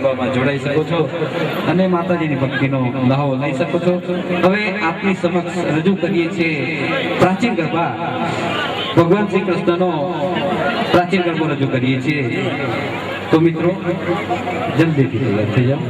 ગરબામાં જોડાઈ શકો છો અને માતાજીની ભક્તિનો લહાવો લઈ શકો છો। હવે આપની સમક્ષ રજૂ કરીએ છીએ પ્રાચીન ગરબા, ભગવાન શ્રી કૃષ્ણનો પ્રાચીન ગરબો રજૂ કરીએ છીએ। તો મિત્રો જલ્દીથી તૈયાર થઈ જાઓ।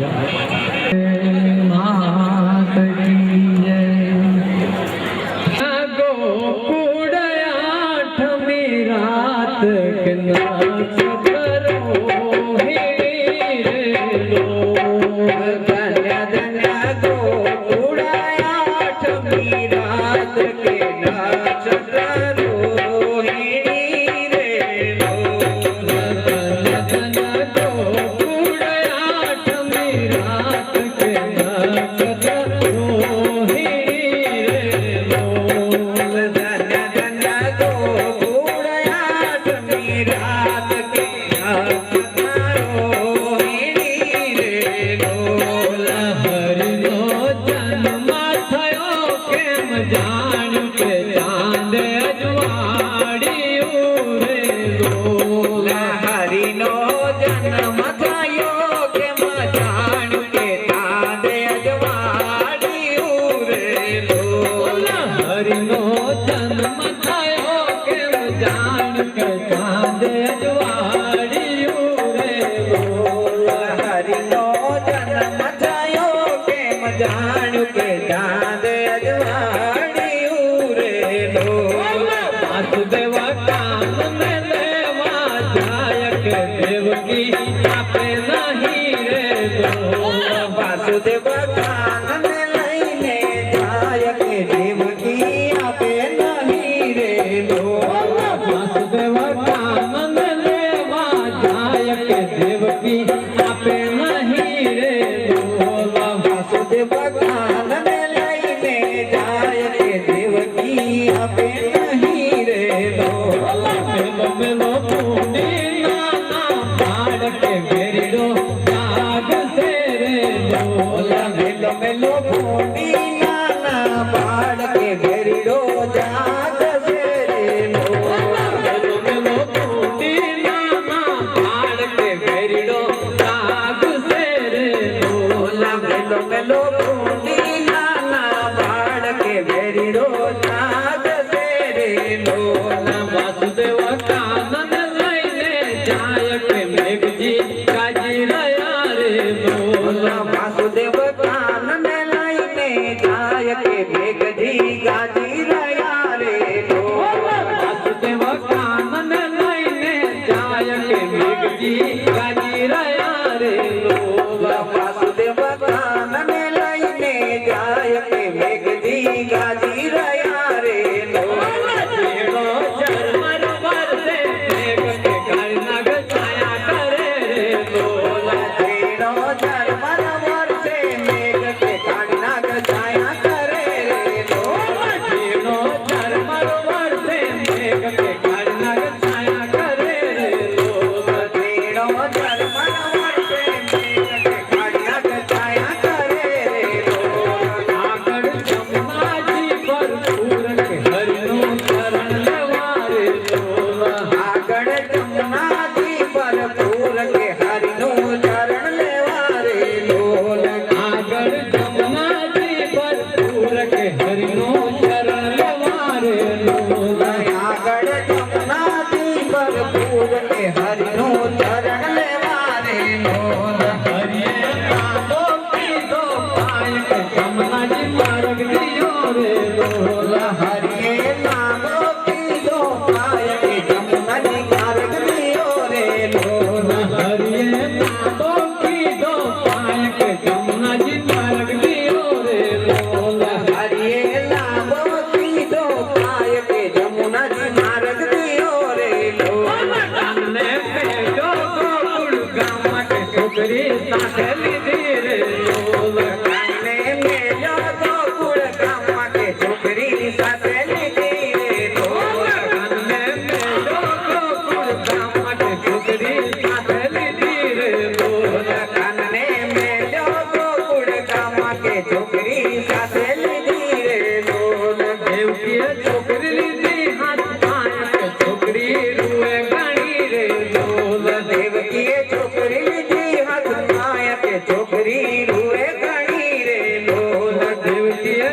छोकरी हाथ माया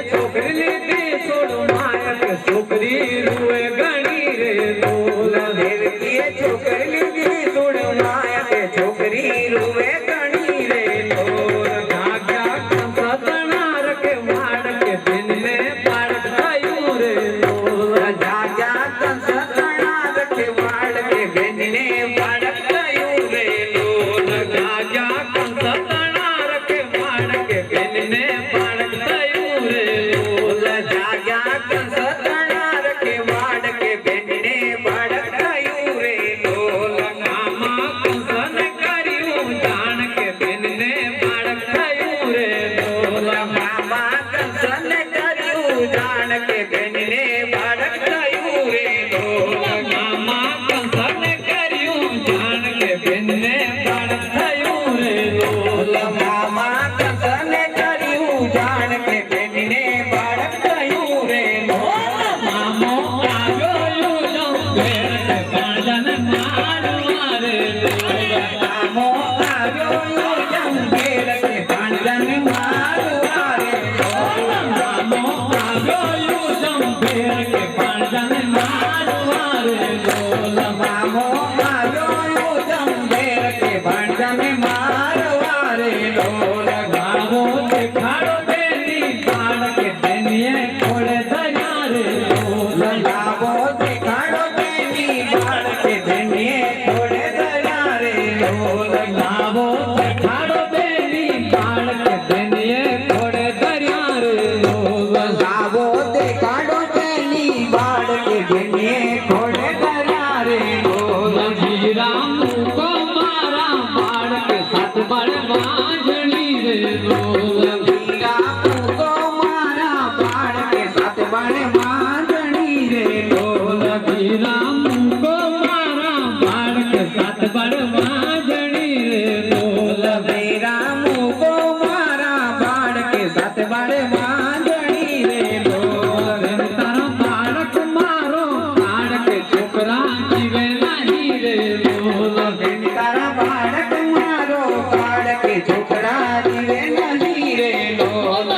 છોકરી લીધી છોડ માયા કે છોકરી રૂએ ગણી રે લોલ દેવકીએ છોકરી લીધી છોડ માયા કે છોકરી રૂએ ગણી રે લોલ ભાગ્યા કંસતણા રખે વાડ કે દિનને પાડ થયું રે લોલ જાગ્યા કંસતણા રખે વાડ કે દિનને પાડ થયું રે લોલ જાગ્યા કંસતણા રખે વાડ કે દિનને પાડ થયું રે લોલ જાગ્યા કંસતણા રખે વાડ કે દિનને પાડ થયું રે લોલ મામા કંસને કર્યું જાણ કે દિનને પાડ થયું રે લોલ મામા કંસને કર્યું જાણ કે દિનને પાડ થયું રે લોલ મામા કંસને કર્યું જાણ કે દિનને પાડ થયું રે લોલ મામા કંસને કર્યું જાણ કે દિનને પાડ થયું રે લોલ મામો આવ્યો યુજમ ભેર કાળજન મારવા રે લોલ મામો આવ્યો યુજમ ભેર કાળજન મારવા રે લોલ મામો આવ્યો યુજમ ભેર કાળજન મારવા રે લોલ મામો આવ્યો યુજમ ભેર કાળજન મારવા રે લોલ ગાવો દેખાડો તેની પાડ કે તેનીએ ખોડે ધર્યા રે લોલ ગાવો દેખાડો તેની પાડ કે તેનીએ ખોડે ધર્યા રે લોલ ગાવો દેખાડો તેની પાડ કે તેનીએ ખોડે ધર્યા રે લોલ ગાવો દેખાડો તેની પાડ કે તેનીએ ખોડે ધર્યા રે લોલ જીરા મૂકો મારા પાડ કે સાત બળ વાંજણી રે લોલ જીરા મૂકો મારા પાડ કે સાત બળ વાંજણી રે લોલ જીરા મૂકો મારા પાડ કે સાત બળ વાંજણી રે લોલ જીરા મૂકો મારા પાડ કે સાત બળ વાંજણી રે લોલ તારા બાળક મારો પાડ કે છોકરા જીવે નહીં રે લોલ તારા બાળક મારો પાડ કે છોકરા જીવે નહીં રે લોલ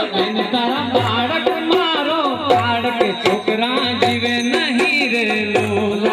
તારા બાળક મારો પાડ કે છોકરા જીવે નહીં રે લોલ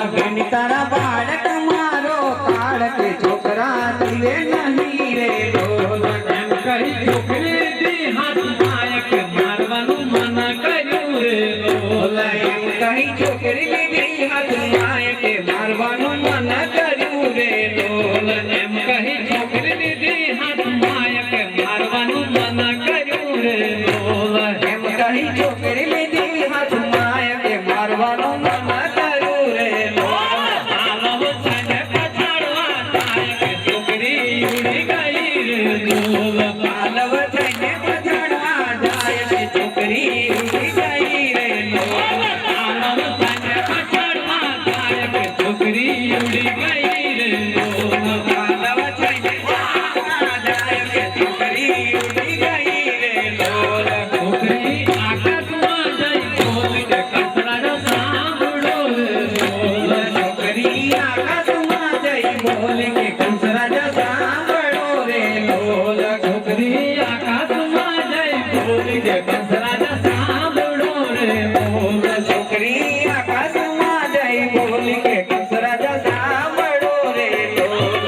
તારા બાળક મારો પાડ કે છોકરા જીવે નહીં રે લોલ એમ કહી છોકરી દી હાથ માયક મારવાનું મના કર્યું રે લોલ એમ કહી છોકરી લીધી હાથ માયકે મારવાનું મના કર્યું રે લોલ એમ કહી છોકરી લીધી હાથ માયકે મારવાનું મના કર્યું રે લોલ એમ કહી છોકરી લીધી હાથ માયકે મારવાનું મના કર્યું રે લોલ આલવ તને પછાડવા થાય કે છોકરી ઉડી ગઈ રે લોલ આલવ તને પછાડવા જાય કે છોકરી ઉડી ગઈ રે લોલ આલવ તને પછાડવા જાય કે છોકરી ઉડી ગઈ રે લોલ આલવ તને પછાડવા જાય કે છોકરી ઉડી ગઈ રે લોલ છોકરી આકાશમાં જઈ બોલ કે કંસરાનો સાંભળો રે લોલ છોકરી આકાશમાં જઈ બોલ કે કંસરાનો સાંભળો રે લોલ છોકરી આકાશમાં જઈ બોલ કે કંસરાનો સાંભળો રે લોલ છોકરી આકાશમાં જઈ બોલ કે કંસરાનો સાંભળો રે લોલ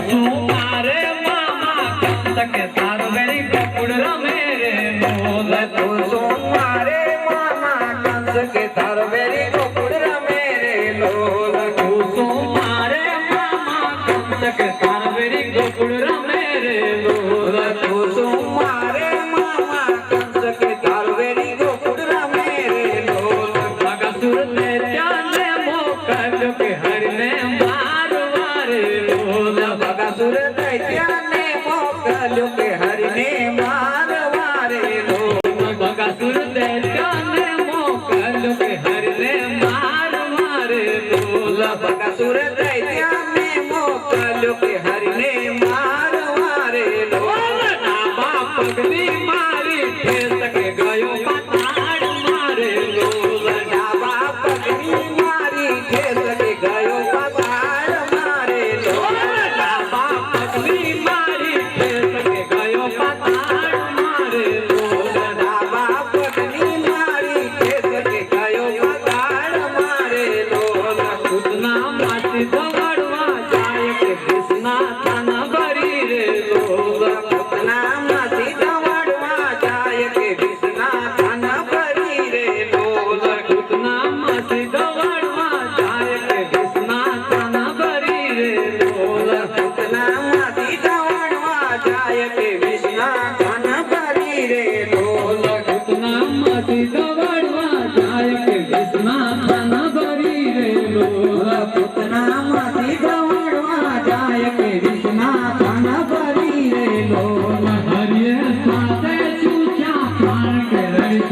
શું મારે મામા કંસ કે તારો વેરી ગોકુળ રમે રે લોલ શું મારે મામા કંસ કે તારો વેરી ગોકુળ રમે રે લોલ શું મારે મામા કંસ કે તારો વેરી ગોકુળ રમે રે લોલ શું મારે મામા કંસ કે તારો વેરી ગોકુળ રમે રે લોલ બગાસુર ને ત્યાંને મોકલ્યો કે હરને મારવા રે લોલ બગાસુર ને ત્યાંને મોકલ્યો કે હરને મારવા રે લોલ બગાસુર ને ત્યાંને મોકલ્યો કે હરને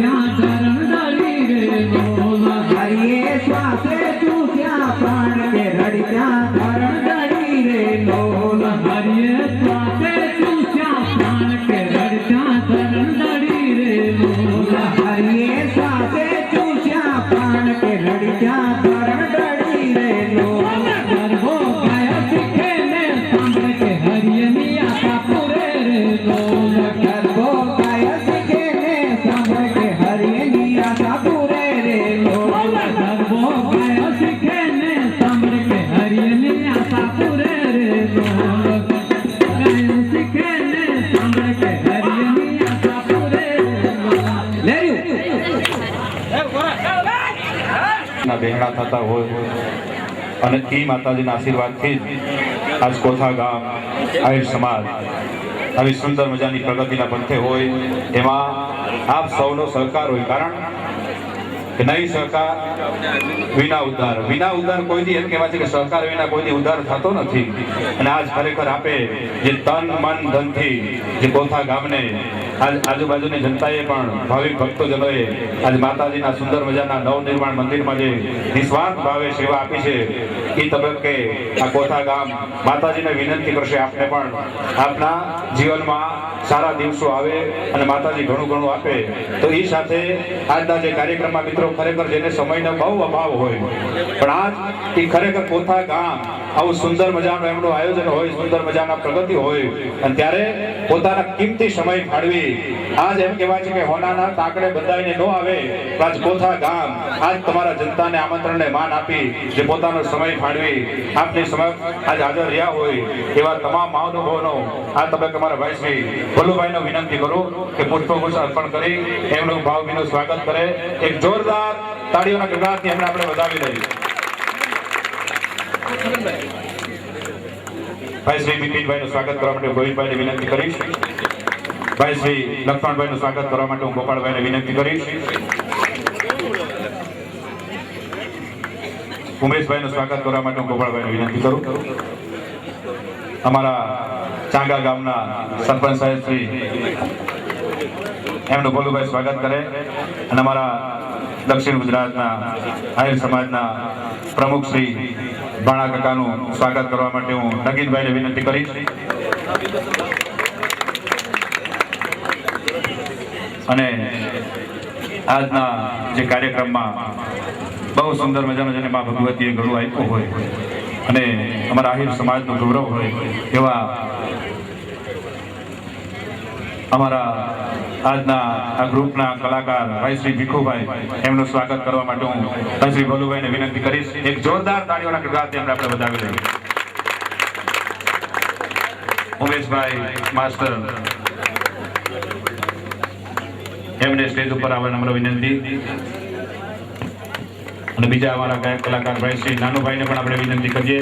ત્યાં ધરણ ડળી રે લોલ હરિયે શ્વાસે ચૂસ્યા પ્રાણ કે રડી ત્યાં ધરણ ડળી રે લોલ હરિયે શ્વાસે ચૂસ્યા પ્રાણ કે રડ ત્યાં ધરણ ડળી રે લોલ હરિયે શ્વાસે ચૂસ્યા પ્રાણ કે રડી ત્યાં ધરણ ડળી રે લોલ ગરબો ગાય શીખે ને સાંભળ કે હરિયની આશા પૂરે રે લોલ ગરબો ગાય શીખે ને સાંભળ કે હરિયની આશા પૂરે રે લોલ ગરબો ગાય શીખે ને સાંભળ કે હરિયની આશા પૂરે રે લોલ ગાય શીખે ને સાંભળ કે હરિયની આશા પૂરે રે લોલ ના બહેણા થતા હોય અને એ માતાજીના આશીર્વાદથી જ આજ કોથા ગામ આહિર સમાજ આવી સુંદર મજાની પ્રગતિના પંથે હોય એમાં આપ સૌનો સહકાર હોય કારણ કે નહીં સહકાર વિના ઉદ્ધાર કોઈથી એમ કહેવાય છે કે સહકાર વિના કોઈથી ઉદ્ધાર થતો નથી અને આજ ખરેખર આપે જે તન મન ધનથી જે કોથા ગામને આજ આજુબાજુની જનતાએ પણ ભાવિક ભક્તોજનોએ આજ માતાજીના સુંદર મજાના નવનિર્માણ મંદિરમાં જે નિસ્વાર્થ ભાવે સેવા આપી છે એ તબક્કે આ કોથા ગામ માતાજીને વિનંતી કરશે આપને પણ આપના જીવનમાં સારા દિવસો આવે અને માતાજી ઘણું ઘણું આપે તો એ સાથે આજના જે કાર્યક્રમમાં મિત્રો ખરેખર જેને સમયનો બહુ અભાવ હોય પણ આજ એ ખરેખર કોથા ગામ આવું સુંદર મજાનું એમનું આયોજન હોય સુંદર મજાના પ્રગતિ હોય અને ત્યારે પોતાના કિંમતી સમય ફાળવી આજ એમ કહેવાય છે કે હોનાના તાકડે બંધાઈને ન આવે તો આજ કોથા ગામ આજ તમારા જનતાને આમંત્રણને માન આપી જે પોતાનો સમય ફાળવી આપની સમક્ષ આજ હાજર રહ્યા હોય એવા તમામ મહાનુભાવોનો આ તબક્કે મારા ભાઈ શ્રી ભલુભાઈનો વિનંતી કરું કે પુષ્પગુચ્છ અર્પણ કરી એમનું ભાવભીનું સ્વાગત કરે એક જોરદાર તાળીઓના ગગડાટથી એમને આપણે વધાવી લઈએ ભાઈ શ્રી બિપિનભાઈનું સ્વાગત કરવા માટે ગોવિંદભાઈને વિનંતી કરીશ ભાઈ શ્રી લક્ષ્મણભાઈનું સ્વાગત કરવા માટે હું ગોપાળભાઈને વિનંતી કરીશ ઉમેશભાઈનું સ્વાગત કરવા માટે હું ગોપાળભાઈને વિનંતી કરું અમારા ચાંગા ગામના સરપંચ સાહેબ શ્રી એમનું ભોલુભાઈ સ્વાગત કરે અને અમારા દક્ષિણ ગુજરાતના આહિર સમાજના પ્રમુખ શ્રી ભાણા કાકાનું સ્વાગત કરવા માટે હું નગીનભાઈને વિનંતી કરીશ અને આજના જે કાર્યક્રમમાં બહુ સુંદર મજાનું જેને મા ભગવતીએ ઘણું આપ્યું હોય અને અમારા આહિર સમાજનું ગૌરવ હોય એવા અમારા આજના આ ગ્રુપના કલાકાર ભાઈ શ્રી ભીખુભાઈ એમનું સ્વાગત કરવા માટે હું ભાઈ શ્રી ભલુભાઈને વિનંતી કરીશ એક જોરદાર તાળીઓના ગગડાટથી એમને આપણે વધાવી લઈએ ઉમેશભાઈ માસ્ટર એમને સ્ટેજ ઉપર આવવા નમ્ર વિનંતી અને બીજા અમારા ગાયક કલાકાર ભાઈ શ્રી નાનુભાઈને પણ આપણે વિનંતી કરીએ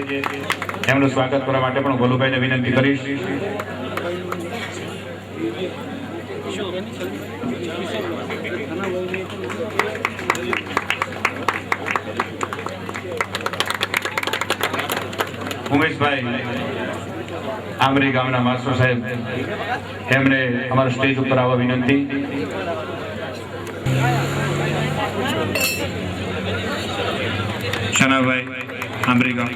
એમનું સ્વાગત કરવા માટે પણ ભલુભાઈને વિનંતી કરીશ ઉમેશભાઈ આમરી ગામના માસ્ટર સાહેબ એમને અમારા સ્ટેજ ઉપર આવવા વિનંતી શનાભાઈ આમરી ગામ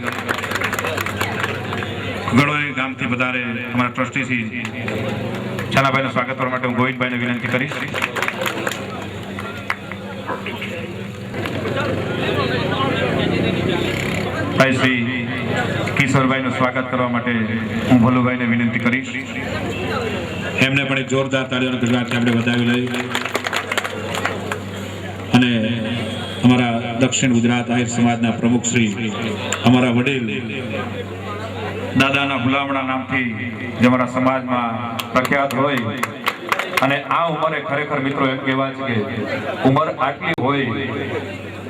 ગળોઈ ગામથી વધારે અમારા ટ્રસ્ટી શ્રી છાનાભાઈનું સ્વાગત કરવા માટે હું ગોવિંદભાઈને વિનંતી કરીશ ભાઈ શ્રી કિશોરભાઈનું સ્વાગત કરવા માટે હું ભોલુભાઈને વિનંતી કરીશ એમને પણ એક જોરદાર તાળીઓના ગગડાટથી આપણે વધાવી લઈએ અને અમારા દક્ષિણ ગુજરાત આહિર સમાજના પ્રમુખ શ્રી અમારા વડીલ દાદાના ભુલામણા નામથી જે અમારા સમાજમાં પ્રખ્યાત હોય અને આ ઉંમરે ખરેખર મિત્રો એમ કહેવાય છે કે ઉંમર આટલી હોય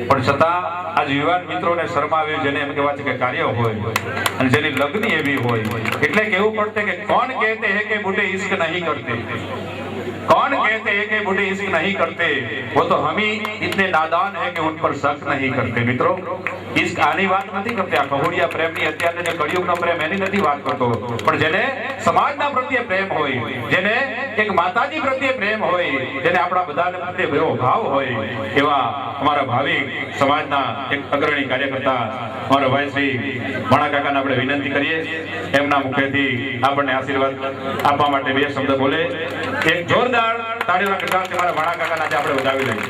પણ છતાં આજ યુવાન મિત્રોને શરમાવે જેને એમ કહેવાય છે કે કાર્ય હોય અને જેની લગ્ન એવી હોય એટલે કહેવું પડશે કે કોણ કહેતે હે કે બુઢે ઇશ્ક નહીં કરતે कौन कहते हैं कि बूढ़े इश्क नहीं करते, वो तो हम ही इतने नादान है कि उन पर शक नहीं करते। मित्रों, इश्क आनी बात નથી કરતી, આ કહોડિયા પ્રેમની અત્યારે જે કળિયુગનો પ્રેમ એની નથી વાત કરતો, પણ જેને સમાજના પ્રત્યે પ્રેમ હોય, જેને એક માતાજી પ્રત્યે પ્રેમ હોય, જેને આપણા બધાને પ્રત્યે એવો ભાવ હોય, એવા અમારા ભાવિક સમાજના એક અગ્રણી કાર્યકર્તા અમારા ભાઈ શ્રી ભાણા કાકાને આપણે વિનંતી કરીએ એમના મુખેથી આપણને આશીર્વાદ આપવા માટે બે શબ્દ બોલે। એક જોરદાર તાળીઓના ગણગણાટથી મારા ભાણા કાકાને આજે આપણે વધાવી લઈએ।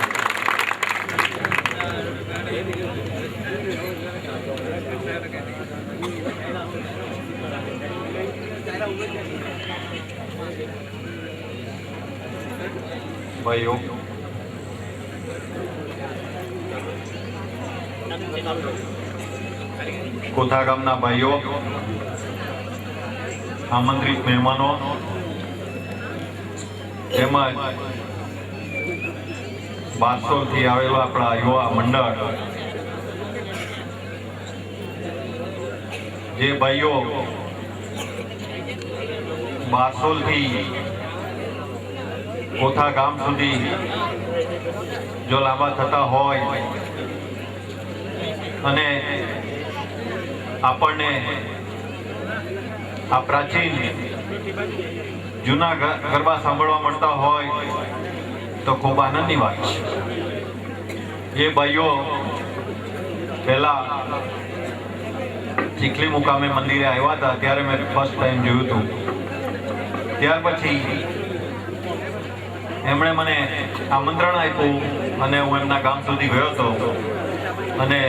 ભાઈઓ, કોથા ગામના ભાઈઓ, આમંત્રિત મહેમાનો તેમજ બારસોલથી આવેલો આપણા યુવા મંડળ, જે ભાઈઓ બારસોલથી કોથા ગામ સુધી જો લાંબા થતા હોય અને આપણને આ પ્રાચીન જૂના ગરબા સાંભળવા મળતા હોય તો ખૂબ આનંદની વાત છે। એ ભાઈઓ પહેલા ચીખલી મુકામે મંદિરે આવ્યા હતા ત્યારે મેં ફર્સ્ટ ટાઈમ જોયું હતું। ત્યાર પછી એમણે મને આમંત્રણ આપ્યું અને હું એમના ગામ સુધી ગયો હતો અને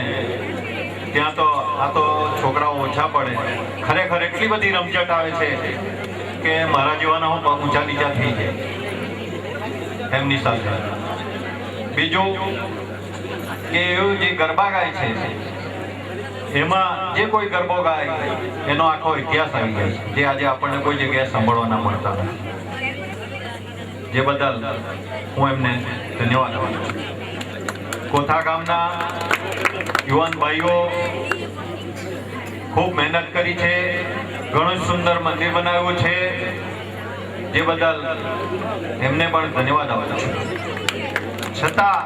ત્યાં તો આ તો છોકરાઓ ઓછા પડે, ખરેખર એટલી બધી રમઝટ આવે છે કે મારા જેવાના હું પગ ઊંચા નીચા થઈ જાય એમની સાથે। બીજું કે એવું જે ગરબા ગાય છે એમાં જે કોઈ ગરબો ગાય એનો આખો ઇતિહાસ આવી જાય છે, જે આજે આપણને કોઈ જગ્યાએ સાંભળવા ના મળતા નથી। જે બદલ હું એમને ધન્યવાદ આપું છું। કોથા ગામના યુવાન ભાઈઓ ખૂબ મહેનત કરી છે, ઘણું સુંદર મંદિર બનાવ્યું છે, જે બદલ એમને પણ ધન્યવાદ આપું છું। છતાં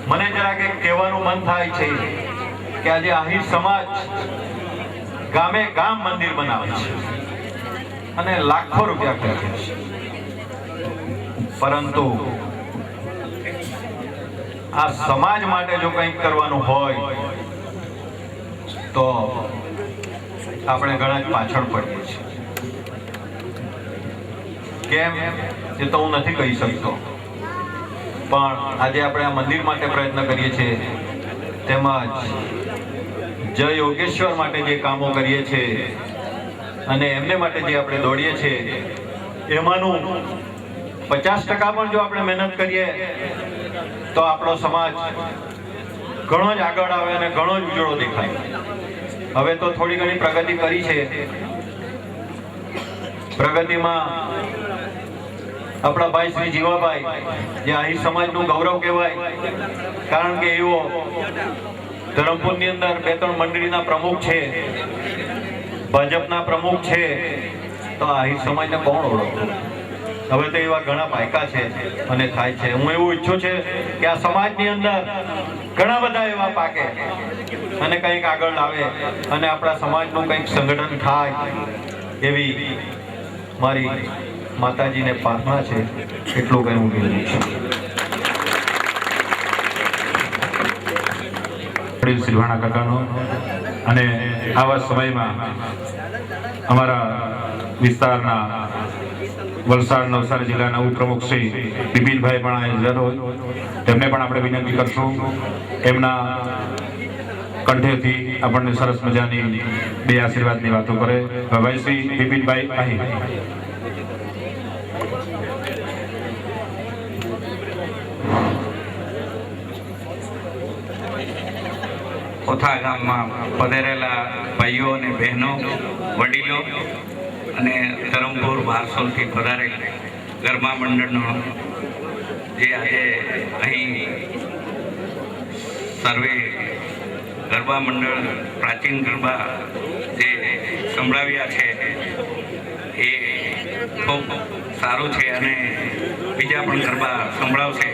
મને જરાક એક કહેવાનું મન થાય છે કે આજે આહિર સમાજ ગામે ગામ મંદિર બનાવે છે અને લાખો રૂપિયા ખર્ચે છે, પરંતુ આ સમાજ માટે જો કંઈક કરવાનું હોય તો આપણે ઘણા જ પાછળ પડીએ છીએ। કેમ એ તો હું નથી કહી શકતો, પણ આજે આપણે આ મંદિર માટે પ્રયત્ન કરીએ છીએ, તેમજ જય યોગેશ્વર માટે જે કામો કરીએ છીએ અને એમને માટે જે આપણે દોડીએ છીએ એમાંનું 50% પણ જો આપણે મહેનત કરીએ તો આપણો સમાજ ઘણો જ આગળ આવે અને ઘણો જ ઉજળો દેખાય। હવે તો થોડી ઘણી પ્રગતિ કરી છે, પ્રગતિમાં આપણા ભાઈ શ્રી જીવાભાઈ જે આહિર સમાજનું ગૌરવ કહેવાય, કારણ કે એવો ધરમપુરની અંદર 2-3 મંડળીના પ્રમુખ છે, ભાજપના પ્રમુખ છે, તો આહિર સમાજને કોણ ઓળખે? હવે તો એવા ઘણા પાયકા છે અને થાય છે। હું એવું ઈચ્છું છે કે આ સમાજની અંદર ઘણા બધા એવા પાકે અને કંઈક આગળ આવે અને આપણા સમાજનું કંઈક સંગઠન થાય, એવી મારી માતાજીને પ્રાર્થના છે। એટલું કંઈ હું બોલું છું। શ્રી ભાણા કાકાનો અને આવા સમયમાં અમારા વિસ્તારના વલસાડ નવસારી જિલ્લાના ઉપપ્રમુખ શ્રી બિપિનભાઈ પણ હાજર હોય, તેમને પણ આપણે વિનંતી કરશું એમના કંઠેથી આપણને સરસ મજાની બે આશીર્વાદની વાતો કરે। ભાઈ શ્રી બિપિનભાઈ આહિર। કોથા ગામમાં પધારેલા ભાઈઓ અને બહેનો, વડીલો અને ધરમપુર બારસોલથી પધારેલ ગરબા મંડળનો જે આજે અહીં સર્વે ગરબા મંડળ પ્રાચીન ગરબા જે સંભળાવ્યા છે એ ખૂબ સારું છે અને બીજા પણ ગરબા સંભળાવશે.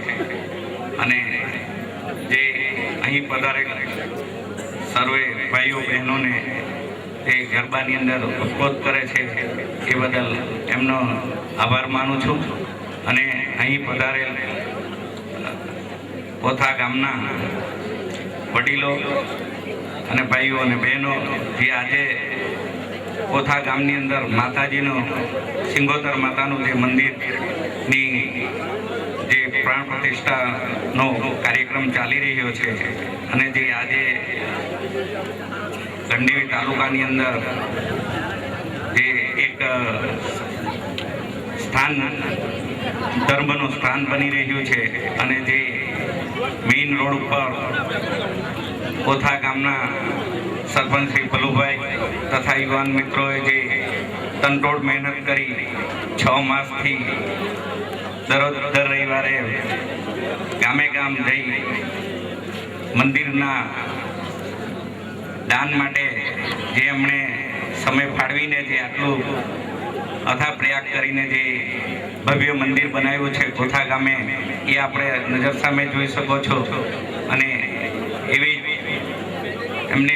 અને જે અહીં પધારેલ સર્વે ભાઈઓ બહેનોને જે ગરબાની અંદર ઉપરોધ કરે છે એ બદલ એમનો આભાર માનું છું. અને અહીં પધારેલ કોથા ગામના વડીલો અને ભાઈઓ અને બહેનો જે આજે કોથા ગામની અંદર માતાજીનો સિંગોતર માતાનું જે મંદિરની જે પ્રાણ પ્રતિષ્ઠાનો કાર્યક્રમ ચાલી રહ્યો છે અને જે આજે ગંડેવી તાલુકાની અંદર જે એક સ્થાન ધર્મનું સ્થાન બની રહ્યું છે અને જે મેઇન રોડ ઉપર કોથા ગામના સરપંચ શ્રી ભલુભાઈ તથા યુવાન મિત્રોએ જે તનતોડ મહેનત કરી 6 માસથી દર રવિવારે ગામે ગામ જઈ મંદિરના દાન માટે જે એમણે સમય ફાળવીને જે આટલું અથા પ્રયાગ કરીને જે ભવ્ય મંદિર બનાવ્યું છે કોથા ગામે એ આપણે નજર સામે જોઈ શકો છો. અને એવી એમને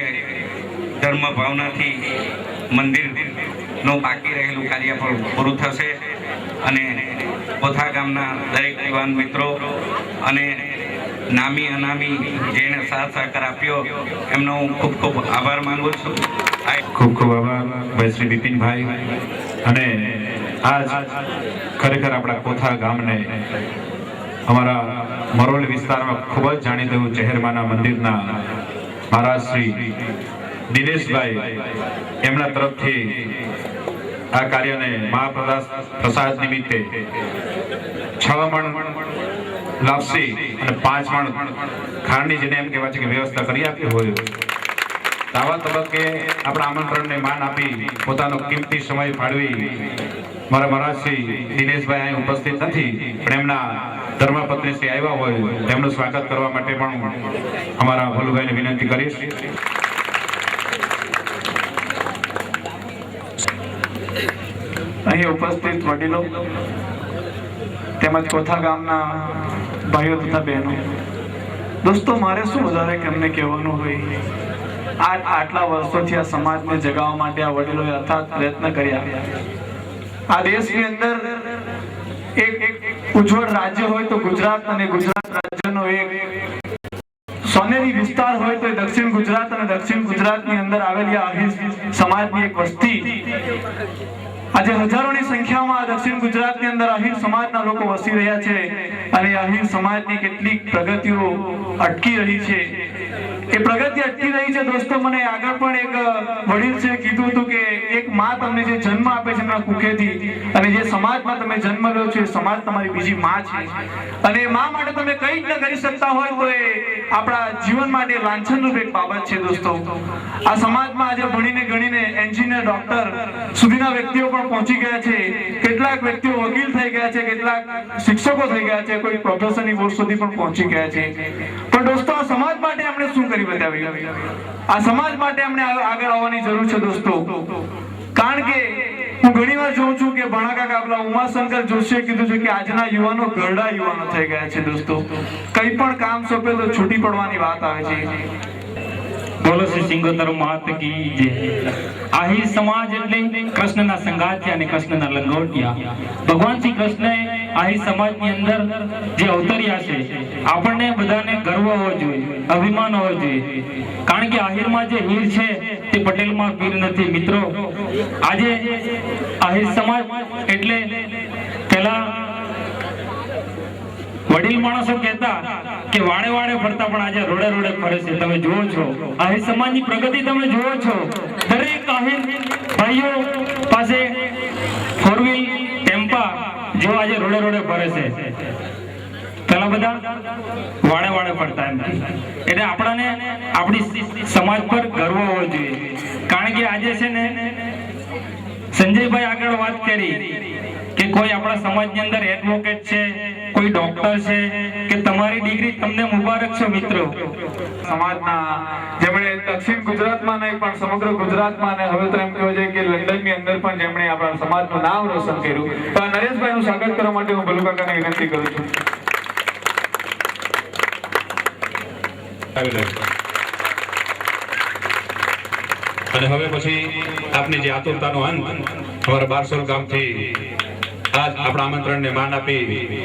ધર્મ ભાવનાથી મંદિરનું બાકી રહેલું કાર્ય પણ પૂરું થશે. અને કોથા ગામના દરેક યુવાન મિત્રો અને નામી અનામી જેને સાથ સહકાર આપ્યો એમનો હું ખૂબ ખૂબ આભાર માનું છું. ખૂબ ખૂબ આભાર ભાઈ શ્રી બિપિનભાઈ. અને આજ ખરેખર આપણા કોથા ગામને અમારા મરોલ વિસ્તારમાં ખૂબ જ જાણીતું ચહેરમાના મંદિરના મહારાજ શ્રી દિનેશભાઈ એમના તરફથી આ કાર્યને મહાપ્રસાદ નિમિત્તે 6 મણ લાપસી અને 5 મણ ખાંડની જેને એમ કહેવાય છે કે વ્યવસ્થા કરી આપી હોય. આવા તબક્કે આપણા આમંત્રણને માન આપી પોતાનો કિંમતી સમય ફાળવી મારા મહારાજ શ્રી દિનેશભાઈ અહીં ઉપસ્થિત નથી પણ એમના ધર્મપત્ની શ્રી આવ્યા હોય તેમનું સ્વાગત કરવા માટે પણ અમારા ભલુભાઈને વિનંતી કરીશ. અહીં ઉપસ્થિત વડીલો તેમજ કોથા ગામના ભાઈઓ તથા બહેનો, દોસ્તો મારે શું વધારે કેમને કહેવાનું હોય. આટલા વર્ષોથી આ સમાજને જગાવવા માટે આ વડીલોએ અથાગ પ્રયત્ન કર્યા. આ દેશની અંદર એક ઉજ્જવળ રાજ્ય હોય તો ગુજરાત, અને ગુજરાત રાજ્યનો એક સોનેરી વિસ્તાર હોય તો દક્ષિણ ગુજરાત, અને દક્ષિણ ગુજરાતની અંદર આવેલી આહિર સમાજની એક વસ્તી. આજે હજારોની સંખ્યામાં દક્ષિણ ગુજરાતની અંદર આહિર સમાજના લોકો વસી રહ્યા છે અને આહિર સમાજની કેટલીક પ્રગતિઓ અટકી રહી છે. એ પ્રગતિ અટકી રહી છે દોસ્તો. મને આગળ પણ એક વડીલ છે કીધું હતું કે એક માં તમને જે જન્મ આપે છે એમના કુખેથી, અને જે સમાજમાં તમે જન્મ લો છો એ સમાજ તમારી બીજી માં છે. અને એ માં માટે તમે કંઈ જ ન કરી શકતા હોય તો એ આપણા જીવન માટે લાંછનરૂપ એક બાબત છે દોસ્તો. આ સમાજમાં આજે ભણીને ગણીને એન્જિનિયર, ડોક્ટર સુધીના વ્યક્તિઓ પણ પહોંચી ગયા છે. કેટલાક વ્યક્તિઓ વકીલ થઈ ગયા છે, કેટલાક શિક્ષકો થઈ ગયા છે, કોઈ પ્રોફેસરની પોસ્ટ સુધી પણ પહોંચી ગયા છે. પણ દોસ્તો આ સમાજ માટે આપણે શું કરી બતાવી? આ સમાજ માટે આપણે આગળ આવવાની જરૂર છે દોસ્તો. કારણ કે હું ઘણીવાર જોઉં છું કે ભણાકા કાપલા ઉમાશંકર જોશીએ કીધું છે કે આજના યુવાનો ઘરડા યુવાનો થઈ ગયા છે દોસ્તો. કંઈ પણ કામ સોંપે તો છૂટી પડવાની વાત આવે છે. બોલો શ્રી સિંગોતર માત કી જય. આહિર સમાજ એટલે કૃષ્ણના સંગાથિયા અને કૃષ્ણના લંગોટિયા. ભગવાન શ્રી કૃષ્ણએ આહિર સમાજની અંદર જે અવતર્યા છે આપણને બધાને ગર્વ હોવો જોઈએ, અભિમાન હોવો જોઈએ. કારણ કે આહિરમાં જે હીર છે તે પટેલમાં પીર નથી. મિત્રો આજે આહિર સમાજ એટલે પહેલા વડીલ માણસો કહેતા કે વાડે વાડે ફરતા પણ આજે રોડે રોડે ફરે છે. તમે જુઓ છો આહિર સમાજની પ્રગતિ, તમે જુઓ છો દરેક આહિર ભાઈઓ પાસે 4 વ્હીલ ટેમ્પા જો આજે રોડે રોડે ફરે છે. પેલા બધા વાડે વાડે ફરતા એમ. એટલે આપણાને આપણી સમાજ પર ગર્વ હોવો જોઈએ. કારણ કે આજે છે ને સંજયભાઈ આગળ વાત કરી કે કોઈ આપણા સમાજની અંદર એડવોકેટ છે, કોઈ ડોક્ટર છે કે તમારી ડિગ્રી તમને મુબારક છે મિત્રો. સમાજના જેમણે દક્ષિણ ગુજરાતમાં નહીં પણ સમગ્ર ગુજરાતમાં અને હવે તો એમ કહેવાય છે કે લંડનની અંદર પણ જેમણે આપણા સમાજનું નામ રોશન કર્યું. તો આ નરેશભાઈનું સ્વાગત કરવા માટે હું ભલુ કાકાને વિનંતી કરું છું. અને હવે પછી આપની જે આતુરતાનો અંત અમારા બારસોલ ગામથી આજ આપણા આમંત્રણને માન આપી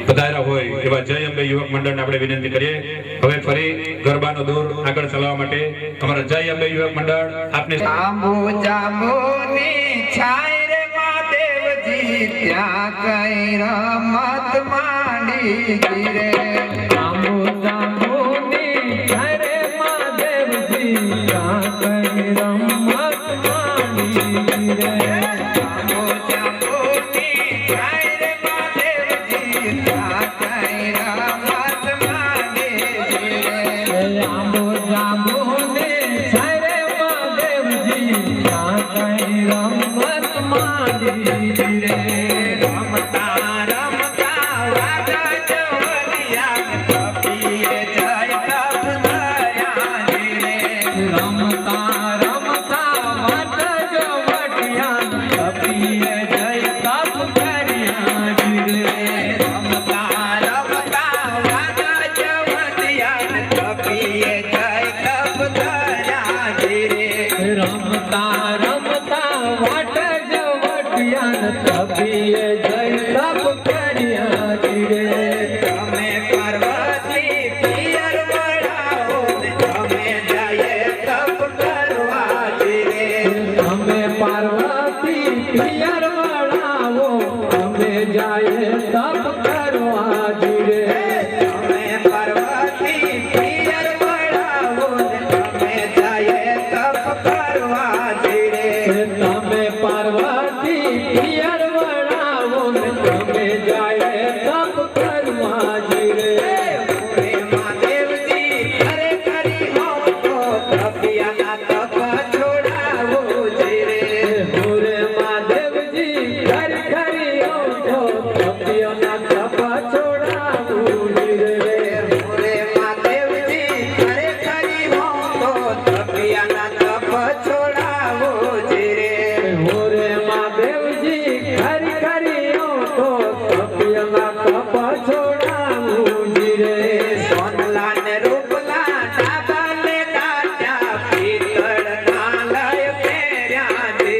પધાર્યા હોય એવા જય અંબે યુવક મંડળને આપણે વિનંતી કરીએ. હવે ફરી ગરબાનો દોર આગળ ચલાવવા માટે અમારા જય અંબે યુવક મંડળ આપને જાંબુ જાંબુની છાય રે મહાદેવજી ત્યાં કઈ રમત માંડી રે. જાંબુ જાંબુની છાય રે મહાદેવજી ત્યાં કઈ રમત માંડી રે. જાંબુ જાંબુની છાય રે મહાદેવજી ત્યાં કઈ રમત માંડી રે. જાંબુ જાંબુની છાય રે મહાદેવજી ત્યાં કઈ રમત માંડી રે. રમતા રમતા વાગા જવનિયા કપીએ જય તપ ધર્યા રે. રમતા રમતા વાગા જવનિયા કપીએ જય તપ ધર્યા રે. રમતા રમતા વાગા જવનિયા કપીએ જય તપ ધર્યા રે. રમતા રમતા વાટ જવટિયા તપીએ જય તપ કર્યા રે. તમે પાર્વતી પિયર વડાવો તમે જય તપ કરવા રે. તમે પાર્વતી પિયર વડાવો તમે જય તપ કરવા રે. તમે પાર્વતી પિયર વડાવો તમે જય તપ કરવા રે. તમે પાર્વતી પિયર વડાવો તમે જય તપ કરવા રે. મોરે મહાદેવજી ઘરે કરી હો તો તપિયાના તપ છોડાવો રે. મોરે મહાદેવજી ઘરે કરી હો તો તપિયાના તપ છોડાવો રે. મોરે મહાદેવજી ઘરે કરી હો તો તપિયાના તપ છોડાવો રે. મોરે મહાદેવજી ઘરે કરી હો તો તપિયાના તપ છોડાવો રે. સોનલા ને રૂપલા ડાબલે કાટ્યા પિત્તળના લય પહેર્યા રે.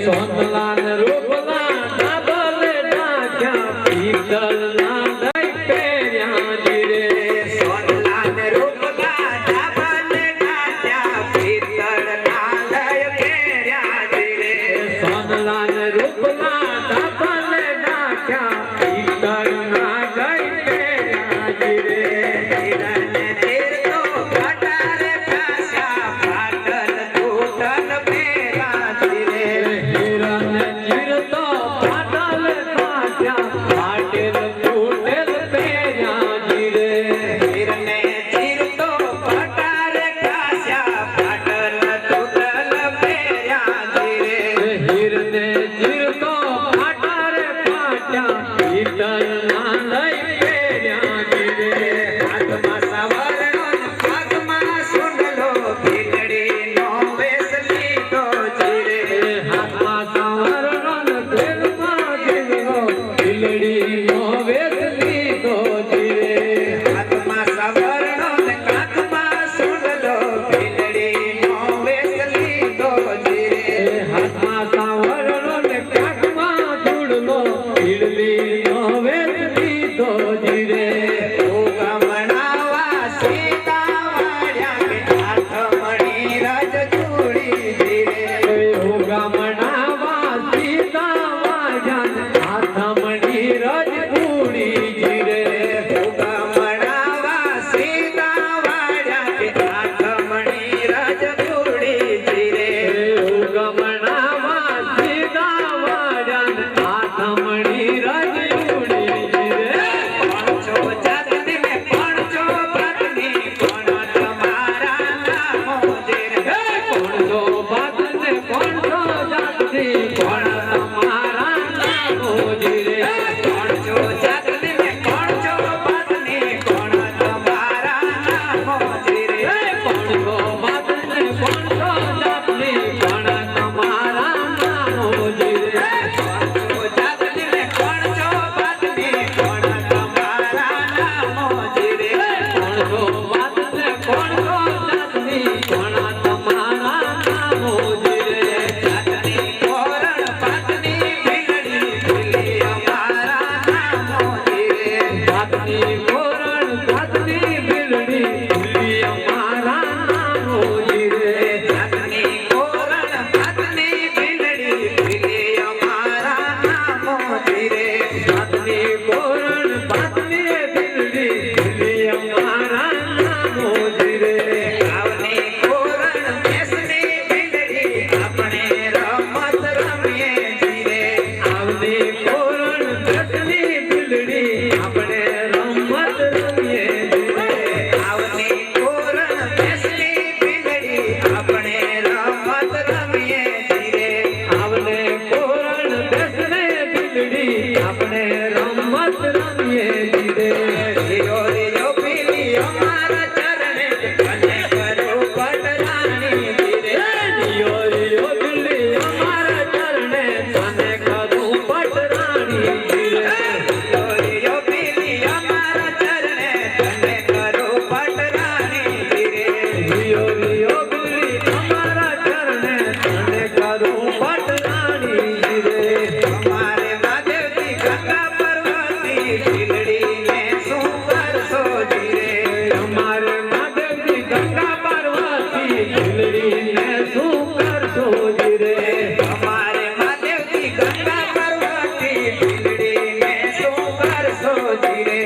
સોનલા ને રૂપલા ડાબલે કાટ્યા પિત્તળના લય પહેર્યા રે. સોનલા ને રૂપલા ડાબલે કાટ્યા પિત્તળના લય પહેર્યા રે. સોનલા ને રૂપલા ડાબલે કાટ્યા પિત્તળના લય પહેર્યા રે. હિરણને તીરતો ઘટારે ફાસ્યા પાટલ તૂટલ પહેર્યા રે. હિરણને તીરતો પાટલ ફાસ્યા પાટલ તૂટેલ પહેર્યા રે. હિરણને તીરતો ઘટારે ફાસ્યા પાટલ તૂટલ પહેર્યા રે. હિરણને તીરતો ઘટારે ફાસ્યા પિત્તળના લય પહેર્યા રે. હાથમાં સવા જાણજો વાત ને કોણ કો જાતની કોણા તમારા નામોજી રે જાતની કોરણ પાતની ભીલડી ભીલી અમારા નામોજી રે જાતની કોરણ પાતની ભીલડી ભીલી અમારા નામોજી રે જાતની કોરણ પાતની ભીલડી ભીલી અમારા નામોજી રે જાતની કોરણ પાતની ભીલડી ભીલી અમારા નામોજી રે ગાવની કોરણ ભેંસની ભીલડી આપણે રમત રમીએ જી રે આવની કોરણ ભેંસની ભીલડી આપણે રમત રમીએ જી રે આવની કોરણ ભેંસની ભીલડી આપણે રમત રમીએ જી રે આવને કોરણ ભેંસની ભીલડી આપણે રમત રમીએ જી રે રિયો રિયો પીલી અમારા ચરણે કને કરો પટરાણી જી રે રિયો રિયો પીલી અમારા ચરણે કને કરું પટરાણી જી રે રિયો રિયો પીલી અમારા ચરણે કને કરો પટરાણી જી રે રિયો રિયો પીલી અમારા ચરણે કને કરું પટરાણી જી રે અમારે મહાદેવજી ગંગા પર્વતી ભીલડીને શું કરશો જી રે અમારે મહાદેવજી ગંગા પર્વતી ભીલડીને શું કરશો જી રે અમારે મહાદેવજી ગંગા પર્વતી ભીલડીને શું કરશો જી રે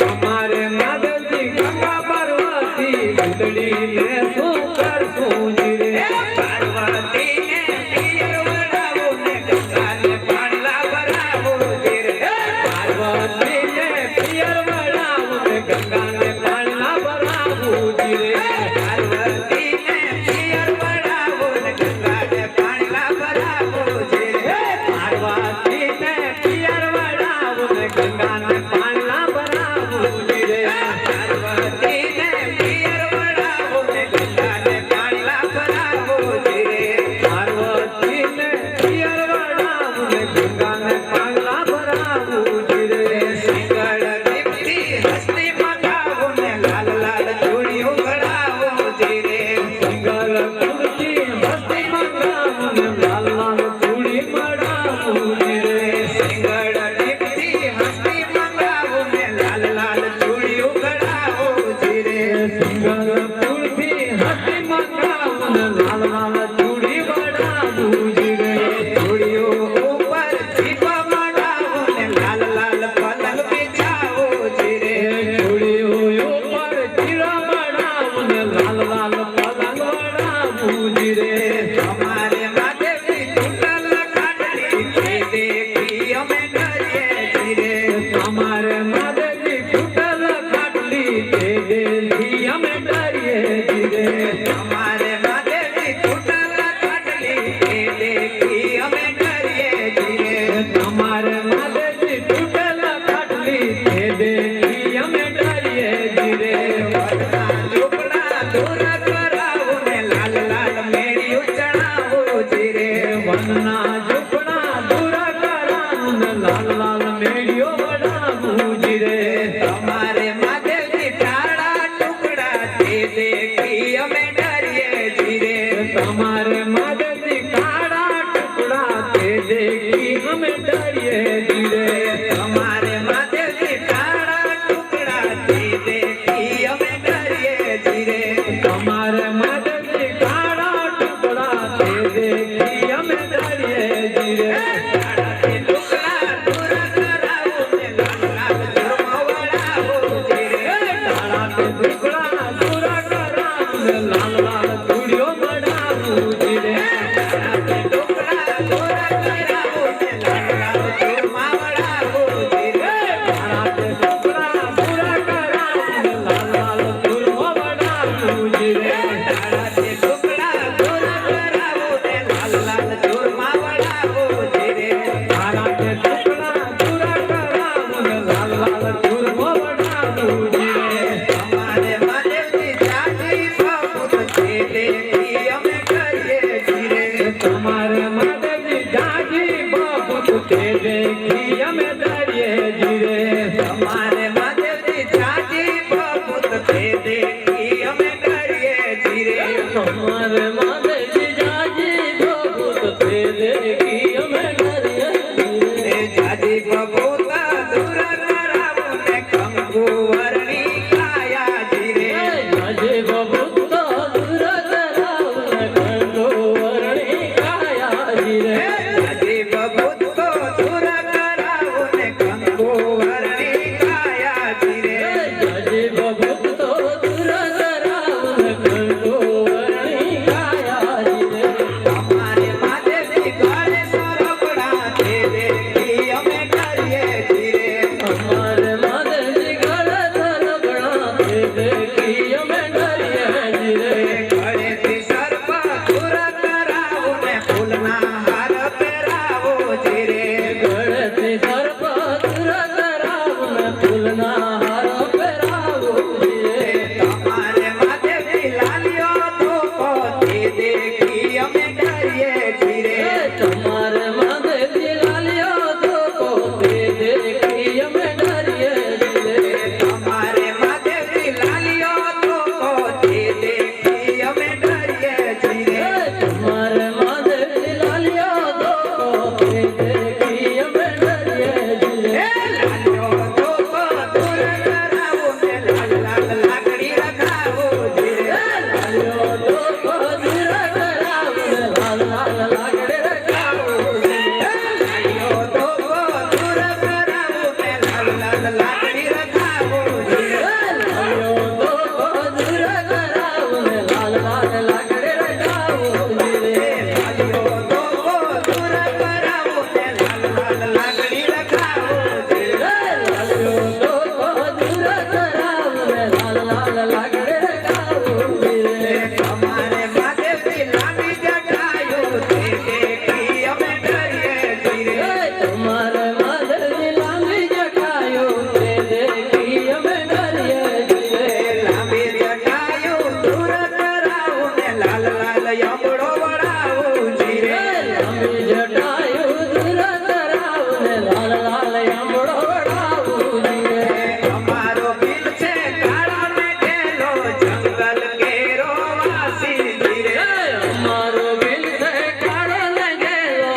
અમારે મહાદેવજી ગંગા પર્વતી ભીલડીને શું કરશો જી રે પાર્વતીને પિયર વડાવો ને ગંગાને પાણલા ભરાવો જી રે પાર્વતીને પિયર વડાવો ને ગંગાને પાણલા ભરાવો જી રે પાર્વતીને પિયર વડાવો ને ગંગાને પાણલા ભરાવો જી રે પાર્વતીને પિયર વડાવો ને ગંગાને પાણલા ભરાવો જી રે પાર્વતીને પિયર વડાવો ને ગંગાને પાણલા ભરાવો જી રે પાર્વતીને પિયર વડાવો ને ગંગાને પાણલા ભરાવો જી રે સિંગળ દીપથી હસ્તી મગાવો ને લાલ લાલ જોડીઓ ઘડાવો જી રે સિંગળ દીપથી હસ્તી મગાવો ને લાલ લાલ જોડી મડાવો જી રે સિંગળ દીપથી હસ્તી મગાવો ને લાલ લાલ જોડીઓ ઘડાવો જી રે સિંગળ દીપથી હસ્તી મગાવો ને લાલ લાલ જોડી વડાવો જી રે જોડીઓ ઉપર દીપા મડાવો ને લાલ લાલ પલંગ બિછાવો જી રે જોડીઓ ઉપર જીરા મડાવો ને લાલ લાલ પલંગ વડાવો જી રે અમારે મહાદેવજી તૂટલ ખાટલી તે દેખી અમે ડરીએ જી રે અમારે મહાદેવજી તૂટલ ખાટલી તે દેખી અમે ડરીએ જી રે અમારે મહાદેવજી તૂટલ ખાટલી તે દેખી અમે ડરીએ જી રે અમારે મહાદેવજી તૂટલ ખાટલી તે દેખી અમે ડરીએ જી રે વડના ઝૂંપડા દૂર કરાવો ને લાલ લાલ મેળિયું ચડાવો જી રે વનના ઝૂંપડા દૂર કરાવો ને લાલ લાલ મેળિયો વડાવો જી રે તમારે મહાદેવજી ટાળા ટુકડા તે દેખી અમે ડરીએ જી રે તમારે મહાદેવજી કાળા ટુકડા તે દેખી અમે ડરીએ જી રે તમારે મહાદેવજી કાળા ટુકડા તે દેખી અમે ડરીએ જી રે તમારે મહાદેવજી કાળા ટુકડા તે દેખી અમે ડરીએ જી રે કાળાથી ટુકડા દૂર કરાવો ને લાલ લાલ જોરમાં વડાવો જી રે કાળાથી ટુકડા દૂર કરાવો ને લાલ લાલ જોડીઓ મડાવો જી રે કાળાથી ટુકડા દૂર કરાવો ને લાલ લાલ જોરમાં વડાવો જી રે કાળાથી ટુકડા દૂર કરાવો ને લાલ લાલ જોરમાં વડાવો જી રે કાળાથી ટુકડા દૂર કરાવો ને લાલ લાલ જોરમાં વડાવો જી રે કાળાથી ટુકડા દૂર કરાવો ને લાલ લાલ જોરમાં વડાવો જી રે અમારે મહાદેવજી તે દેખી અમે ડરીએ છીએ તમારે માધવજી લાલિયો ધોકો તે દેખી અમે ડરીએ છીએ લાલિયો ધોકો દૂર કરાવો ને લાલ લાલ લાકડી રખાવો ધીરે લાલિયો ધોકો દૂર કરાવો ને લાલ લાલ લાકડી રખાવો ધીરે લાલિયો ધોકો દૂર કરાવો ને લાલ લાલ લાકડી રખાવો ધીરે લાલિયો ધોકો દૂર કરાવો ને લાલ લાલ લાકડી રખાવો ધીરે લાલિયો ધોકો દૂર કરાવો ને લાલ લાલ લાકડી રખાવો ધીરે લાલિયો ધોકો દૂર કરાવો ને લાલ લાલ લાકડી રખાવો ધીરે તમારે માધવજી લાંબી જટાયો તે દેખી અમે ડરીએ છીએ તમારે માધવજી લાંબી જટાયો તે દેખી અમે ડરીએ છીએ લાંબી જટાયો દૂર કરાવો ને લાલ લાલ યમડો વડાવો ધીરે લાંબી જટાયો દૂર કરાવો ને લાલ લાલ યમડો વડાવો ધીરે અમારો બિલ છે કાળા ને ઘેલો જંગલ કેરો વાસી ધીરે અમારો બિલ છે કાળા ને ઘેલો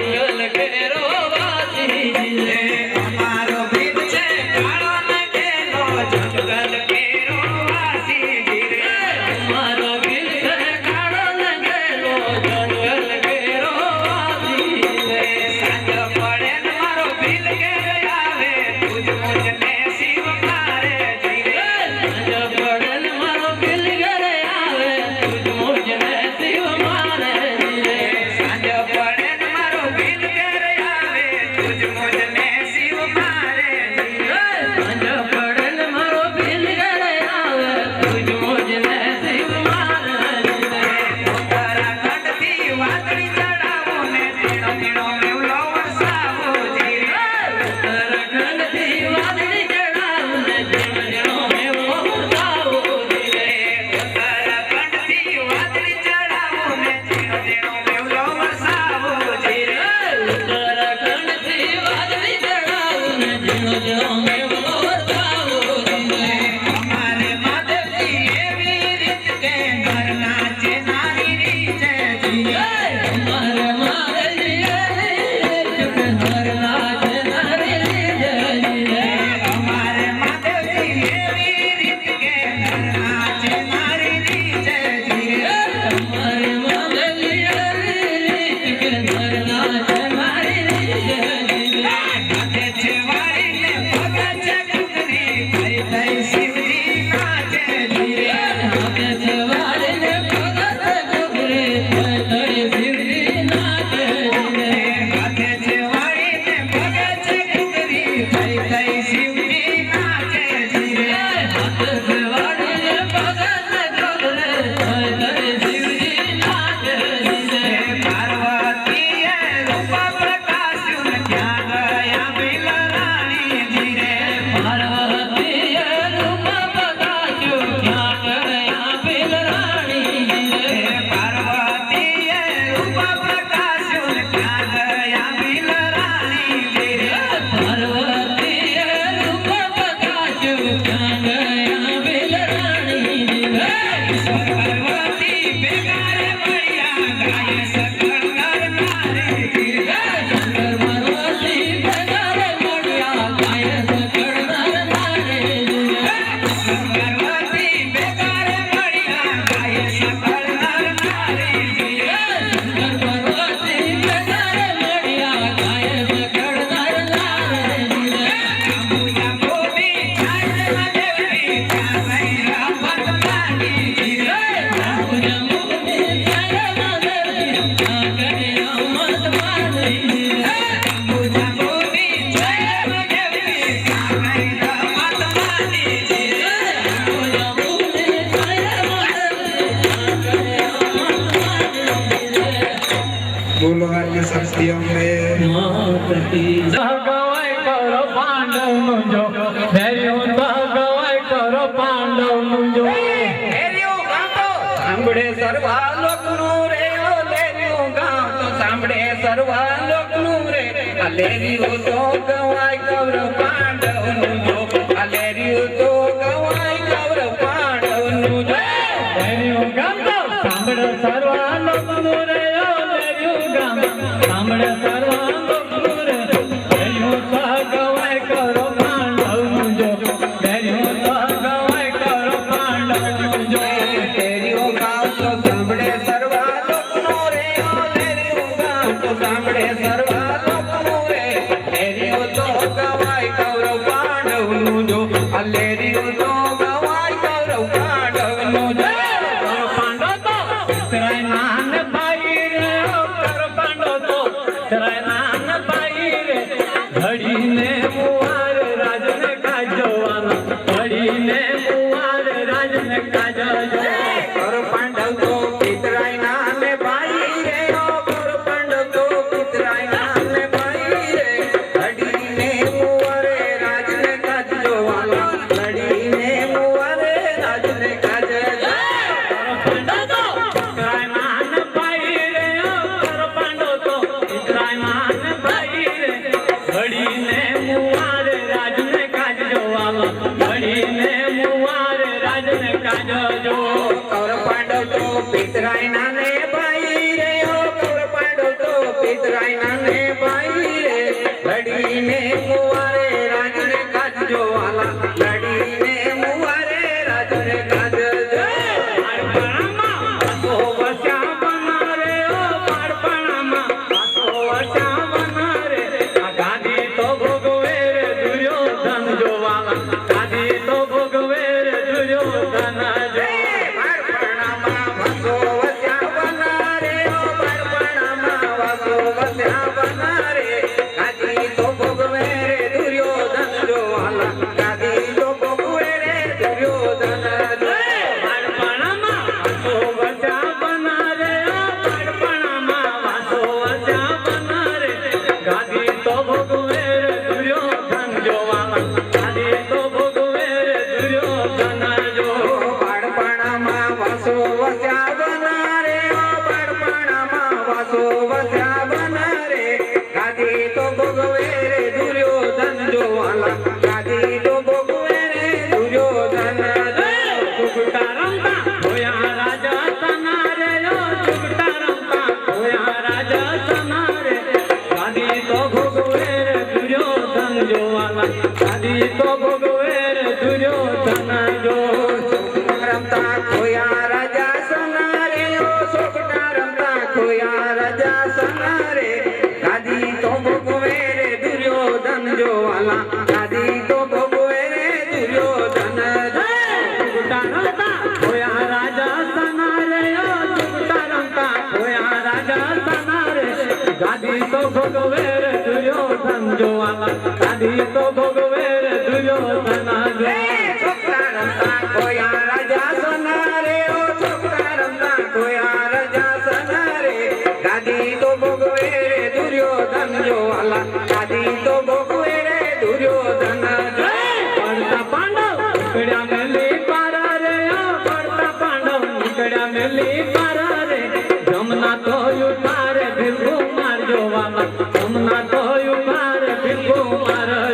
જંગલ કેરો વાસી ધીરે અમારો બિલ છે કાળા ને ઘેલો જંગલ કેરો વાસી ધીરે અમારો બિલ છે કાળા ને ઘેલો જંગલ કેરો વાસી ધીરે સાંજ પડે ને મારો બિલ ઘેર આવે તુજ મુજને શિવ મારે ધીરે સાંજ પડે ને મારો બિલ ઘેર આવે તુજ મુજને શિવ મારે ધીરે સાંજ પડે ને મારો બિલ ઘેર આવે તુજ મુજને શિવ મારે ધીરે સાંજ પડે ને મારો બિલ ઘેર આવે તુજ મુજને શિવ મારે ધીરે ઉત્તરાખંડથી વાદળી ચડાવો ને ઝીણો ઝીણો મેવલો વરસાવો ધીરે ઉત્તરાખંડથી વાદળી ચડાવો ને ઝીણો ઝીણો મેવલો વરસાવો ધીરે ઉત્તરાખંડથી વાદળી ચડાવો ને ઝીણો ઝીણો મેવલો વરસાવો ધીરે ઉત્તરાખંડથી વાદળી ચડાવો ને ઝીણો ઝીણો મેવલો વરસાવો ધીરે અમારે માધવજી એવી રીત કે નર નાચે નારી રીચે ધીરે અમારે માધવજી એવી રીત કે નર નાચે નારી રીચે ધીરે અમારે માધવજી એવી રીત કે નર નાચે નારી રીચે ધીરે અમારે માધવજી એવી રીત કે નર નાચે નારી રીચે ધીરે હાથે છે વાળીને પગે છે ઘૂઘરી થઈ થઈ શિવજી નાચે ધીરે હાથે છે વાળીને પગે છે ઘૂઘરી થઈ થઈ શિવજી નાચે ધીરે હાથે છે વાળીને પગે છે ઘૂઘરી થઈ થઈ શિવજી નાચે ધીરે હાથે છે વાળીને પગે છે ઘૂઘરી થઈ થઈ શિવજી નાચે ધીરે પાર્વતીએ રૂપા પ્રકાશ્યું ને ક્યાં ગયા બિલરાણી ધીરે પાર્વતીએ રૂપા પ્રકાશ્યું ક્યાં ગયા બિલરાણી ધીરે પાર્વતીએ રૂપા પ્રકાશ્યું ને ક્યાં ગયા બિલરાણી ધીરે પાર્વતીએ રૂપા પ્રકાશ્યું ક્યાં ગયા બિલરાણી ધીરે પાર્વતી ભેગા રે મળ્યા ગાય સકળ નર નારી ધીરે પાર્વતી ભેગા રે મળ્યા ગાય સકળ નર નારી ધીરે પાર્વતી ભેગા રે મળ્યા ગાય સકળ નર નારી ધીરે પાર્વતી ભેગા રે મળ્યા ગાય સકળ નર નારી ધીરે અંબુજા ગોપી છાય દેવી ત્યાં ગઈ રામત માની ધીરે અંબુજા ગોપી છાય દેવી ત્યાં ગઈ રામત માની ધીરે અંબુજા ગોપી છાય દેવી ત્યાં ગઈ રામત માની ધીરે અંબુજા ગોપી છાય દેવી ત્યાં ગઈ રામત માની ધીરે બોલો આદ્ય શક્તિ અંબે ભગવાય કરો પાંડવનું જો ધૈર્ય ભગવાય કરો પાંડવનું જો લેર્યું ગાતો સાંભળે સર્વા લોકનું રે ઓ લેર્યું ગાતો સાંભળે સર્વા લોકનું રે આ લેર્યું તો ગવાય કૌરવ પાંડવનું જો આ લેર્યું તો ગવાય કૌરવ પાંડવનું જો સાંભળે સર્વા લોકનું રે ધૈર્યું તો ગવાય કરો પાંડવનું જો ધૈર્યું તો ગવાય કરો પાંડવનું જો તેરીઓ ગાવ તો સાંભળે સર્વા લોકનું રે તેરીઓ ગાવ તો સાંભળે સર્વા લોકનું રે તેરીઓ તો ગવાય કૌરવ પાંડવનું જો લેરીઓ તો ગવાય કૌરવ પાંડવનું જો પાંડો તો પિતરાય નાન ભાઈ રે કર પાંડો તો પિતરાય નાન ભાઈ રે ઘડીને મુવાર રાજને કાજવાના ઘડીને મુવાર રાજને કાજજો કર પાંડવ તો પિતરાય નામે ભાઈ રે કર પાંડવ તો પિતરાય નામે ભાઈ રે લડીને મુવારે રાજને કાજજો વાલા લડીને મુવારે રાજને કાજજો પાંડો તો પિતરાય નાન ભાઈ રે કર પાંડો તો પિતરાય નાન ભાઈ રે ઘડીને મુવાર રાજને કાજજો વાલા ઘડીને મુવાર રાજને કાજજો કર પાંડવ તો પિતરાય નાને ભાઈ રે કર પાંડવ તો પિતરાય નાને ભાઈ રે લડીને મુવારે રાજને કાજજો વાલા લડીને મુવારે રાજને કાજજો પાડપણામાં વાસો વસ્યા બનારે ઓ પાડપણામાં વાસો વસ્યા બનારે આ ગાદી તો ભોગવે રે દુર્યોધન જોવાલા ગાદી તો ભોગવે રે દુર્યોધન જો બાળપણામાં વાસો વસ્યા બનારે ઓ બાળપણામાં વાસો વસ્યા બનારે ગાદી તો ભોગવે રે દુર્યોધન જો વાલા ગાદી તો ભોગવે રે દુર્યોધન જો પાડપણામાં વાસો વસ્યા બનારે ઓ પાડપણામાં વાસો વસ્યા બનારે ગાદી તો ભોગવે રે દુર્યોધન જોવાલા ગાદી તો ભોગવે રે દુર્યોધન જો બાળપણામાં વાસો વસ્યા બનારે ઓ બાળપણામાં વાસો વસ્યા બનારે ગાદી તો ભોગવે રે દુર્યોધન જો વાલા ગાદી તો ભોગવે રે દુર્યોધન જો ચુગટા રમતા હોયા રાજા સનારે ઓ ચુગટા રમતા હોયા રાજા સનારે ગાદી તો ભોગવે રે દુર્યોધન જોવાલા ગાદી તો ભોગવે રે દુર્યોધન જો રમતા ખોયા રાજા સનારે ઓ સોકટા રમતા ખોયા રાજા સનારે ગાદી તો ભોગવે રે દુર્યોધન જો વાલા ગાદી તો ભોગવે રે દુર્યોધન જો ચુગટા રમતા હોયા રાજા સનારે ઓ ચુગટા રમતા હોયા રાજા સનારે ગાદી તો ભોગવે રે દુર્યોધન જોવાલા ગાદી તો ભોગવે રે દુર્યોધન જો છોકરા રમતા ખોયા રાજા સનારે ઓ છોકરા રમતા ખોયા રાજા સનારે ગાદી તો ભોગવે રે દુર્યોધન જો વાલા ગાદી તો ભોગવે રે દુર્યોધન જો પડતા પાંડવ નીકળ્યા મેલી પારા રે પડતા પાંડવ નીકળ્યા મેલી પારા રે જમના તો ઉતારે ભીખુ મારજો વાલા જમના તો ઉતારે ભીખુ મારજો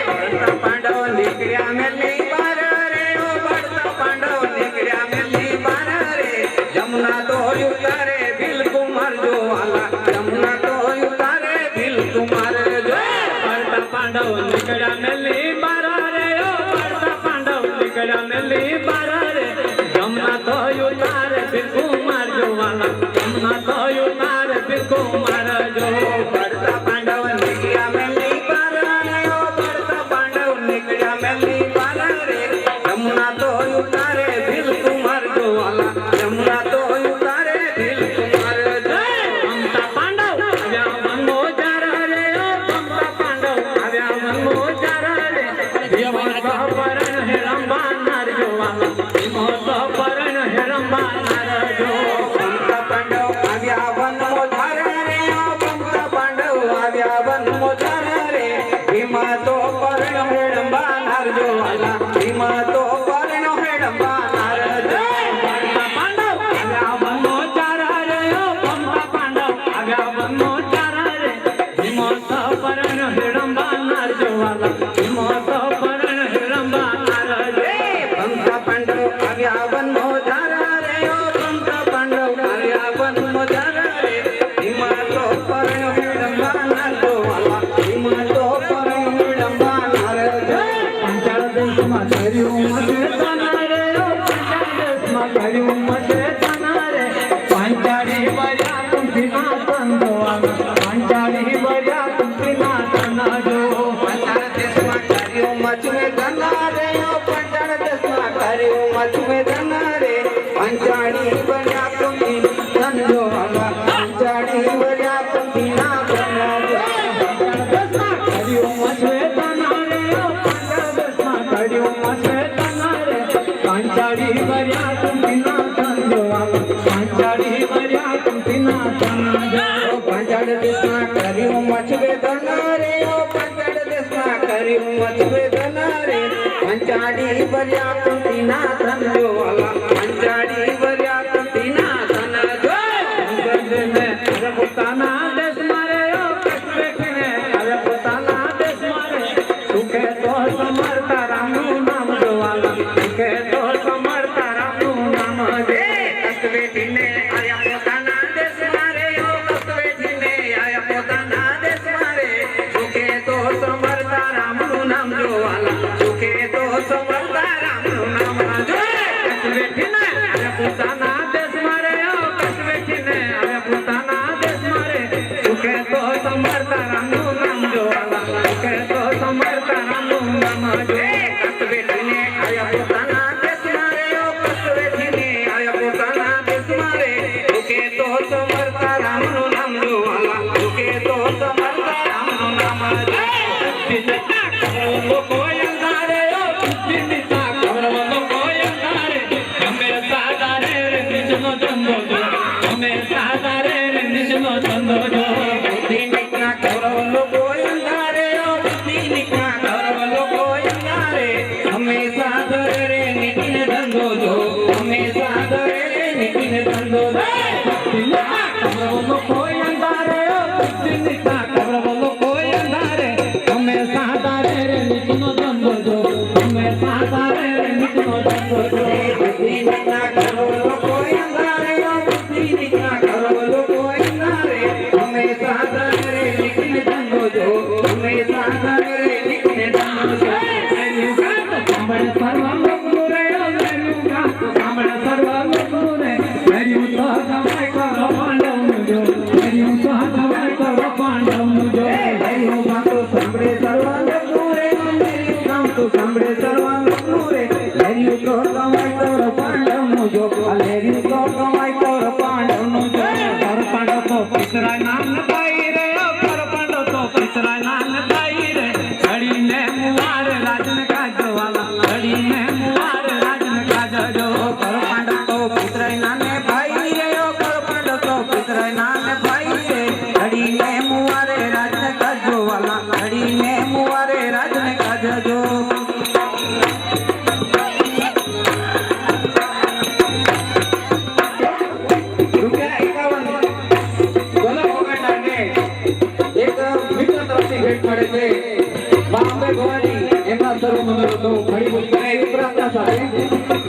પડતા પાંડવ નીકળ્યા મેલી બાર રે ઓ પડતા પાંડવ નીકળ્યા મેલી બાર રે જમના તો ઉતારે ભીલકુમાર જો વાલા જમના તો ઉતારે ભીલકુમાર જો પડતા પાંડવ નીકળ્યા મેલી પારા રે પડતા પાંડવ નીકળ્યા મેલી પારા રે જમના તો ઉતારે ભીખુ મારજો વાલા જમના તો ઉતારે ભીખુ મારજો પડતા પાંડવ નીકળ્યા મેલી બાર રે ઓ પડતા પાંડવ નીકળ્યા મેલી બાર રે જમના તો ઉતારે ભીલકુમાર જો વાલા જમના તો ઉતારે ભીલકુમાર જો મમતા પાંડવ આવ્યા વનમો જારા રે મમતા પાંડવ આવ્યા વનમો જારા રે ભીમો સહપરણ હેરંબા નારજો વાલા ભીમો સહપરણ હેરંબા નારજો મમતા પાંડવ આવ્યા વનમો ધારા રે મમતા પાંડવ આવ્યા વનમો ધારા રે ભીમા તો પર્ણ હેડંબા નારજો વાલા ભીમા તો પર્ણ હેડંબા નારજો મમતા પાંડવ આવ્યા વનમો જારા રે મમતા પાંડવ આવ્યા વનમો જારા રે ભીમો સહપરણ હેરંબા નારજો વાલા ભીમો સહપરણ હેરંબા નારજો મમતા પાંડવ આવ્યા વનમો ધારા રે મમતા પાંડવ આવ્યા વનમો ધારા રે ભીમા તો પર્ણ હેડંબા કર્યું મજે તના રે પાંચાળી બજા તુંથી ના તંદો પાંચાળી બજા તુંથી ના તના જો પંચાળ દેશમાં કર્યું મચમે ધના રે પંચાળ દેશમાં કર્યું મચમે ધના રે પંચાળી બજા તુંથી ધંધો વાલા પંચાળી બજા તુંથી ના ધના કર્યું મજે તના રે પાંચાળ દેશમાં કર્યું મજે તના રે પાંચાળી બજા તુંથી ના તંદો પાંચાળી બજા તુંથી ના તના જો પંચાળ દેશમાં કર્યું મચમે ધના રે પંચાળ દેશમાં કર્યું મચમે ધના રે પંચાળી બજા તુંથી ના ધંધો વાલા પંચાળી બજા તુંથી ના ધના જો પોતાના દેશ મારે બેઠીને હવે પોતાના દેશ મારે સુખે તો સમરતા રામનું નામ જોવાલા સુખે તો સમરતા રામનું નામ એ કષ્ટ વેઠીને આયા પોતાના દેશ મારે કષ્ટ વેઠીને આયા પોતાના દેશ મારે સુખે તો સમરતા રામનું નામ જોવાલા સુખે તો સમરતા રામનું નામ જો કષ્ટ વેઠીને હવે પોતાના દેશ મારે કષ્ટ વેઠીને હવે પોતાના દેશ મારે સુખે તો સમરતા રામનું નામ જોવાલા સુખે તો સમરતા રામનું નામ જો કષ્ટ વેઠીને આયા પોતાના દેશ મારે કષ્ટ વેઠીને આયા પોતાના દેશ મારે સુખે તો સમરતા રામનું નામ જોવાલા સુખે તો સમરતા રામનું નામ જો લોકો અંધારે દિનતા કૌરવ લોકો અંધારે અમે સાદા રે નિજનો ધંધો જો અમે સાદા રે નિજનો ધંધો જો દિનના કૌરવ લોકો અંધારે દિનના કૌરવ લોકો અંધારે હંમેશા ધરે રે નીતિને ધંધો જો હંમેશા ધરે રે નીતિને ધંધો જો દિનતા કૌરવ લોકો અંધારે દિનતા કૌરવ લોકો અંધારે અમે સાદા રે નિજનો ધંધો જો અમે સાદા રે નિજનો ધંધો જો દિનના કૌરવ લોકો અંધારે દિનના કૌરવ લોકો અંધારે હંમેશા ધરે રે નીતિને ધંધો જો હંમેશા ધરે રે નીતિને ધંધો જો સાંભળ સર્વ લોકો રે મેરું ગાત સાંભળ સર્વ લોકો રે મેરું તો ગવાય કરો પાંડવનું જો મેરું તો ગવાય કરો પાંડવનું જો હરિયો ગાતો સાંભળે સર્વ લોકો રે હરિયો ગાતો સાંભળે સર્વ લોકો રે હરિયો તો ગવાય કરો પાંડવનું જો હરિયો તો ગવાય કરો પાંડવનું જો પરપંડ તો પિતરા નામ નતાઈ રે પરપંડ તો પિતરા નામ નતાઈ રે ઘડીને મુવાર રાજન કાજવાલા ઘડીને મુવાર રાજન કાજજો પરપંડ તો પિતરાય નામે ભાઈ રે પરપંડ તો પિતરાય નામે ભાઈ રે હડીને મુવારે રાજને કાજો વાલા હડીને મુવારે રાજને કાજજો ₹51 બોલો ઓગણને એક મિત્ર તરફથી ભેટ મળે છે બાંબે ભવાની એમના સર્વ મનોરથો ઘડી બોલી કરે એવી પ્રાર્થના સાથે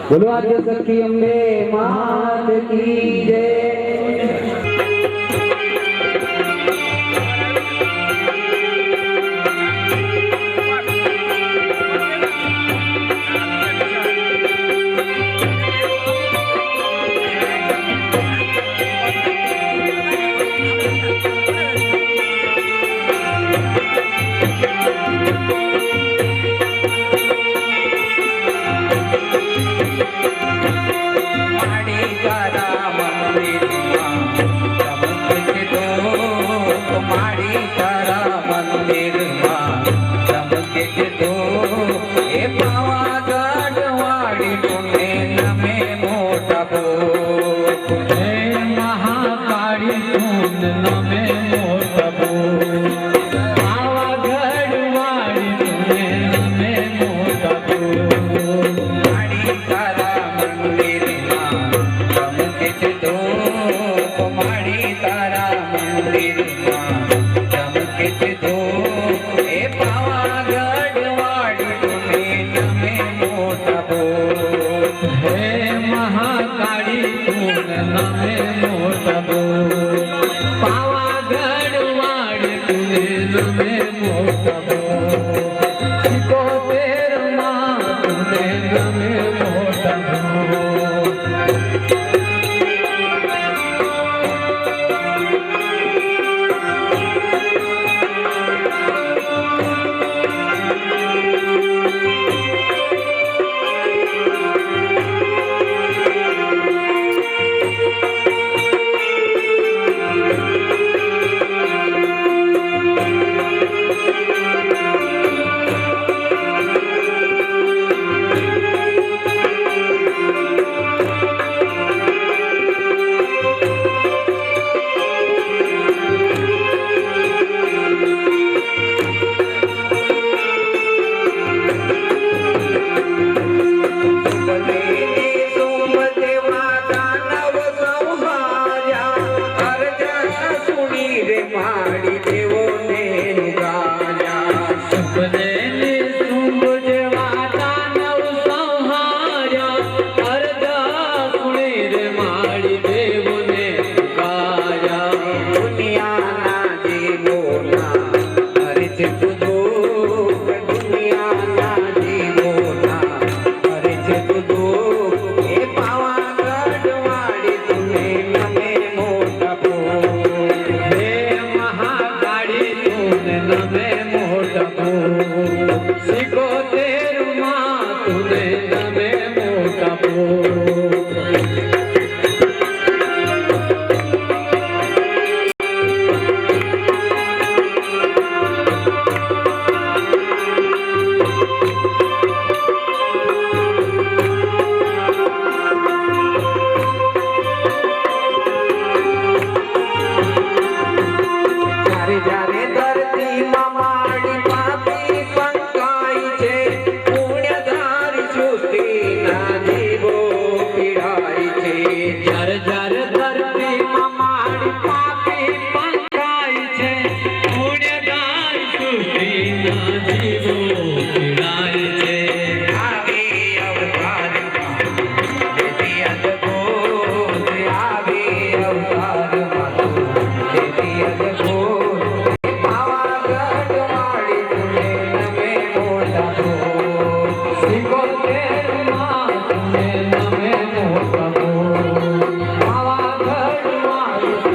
बोलो आद्य सखी अम्बे मात की जय। माड़ी करा मंदिर નમે મોટા બોલ પાવાગઢ વાળી તુને નમે મોટા બોલ માડી તારા મંદિરમાં ચમકે છે ધૂપ માડી તારા મંદિરમાં ચમકે છે ધૂપ એ પાવાગઢ વાળી તુને નમે મોટા બોલ હે મહાકાળી તુને નમે મોટા બોલ પાવાગઢ વાળી તુને નમે મોટા બોલ સિકોતેર માં તુને નમે મોટા બોલ પાવાગઢ વાળી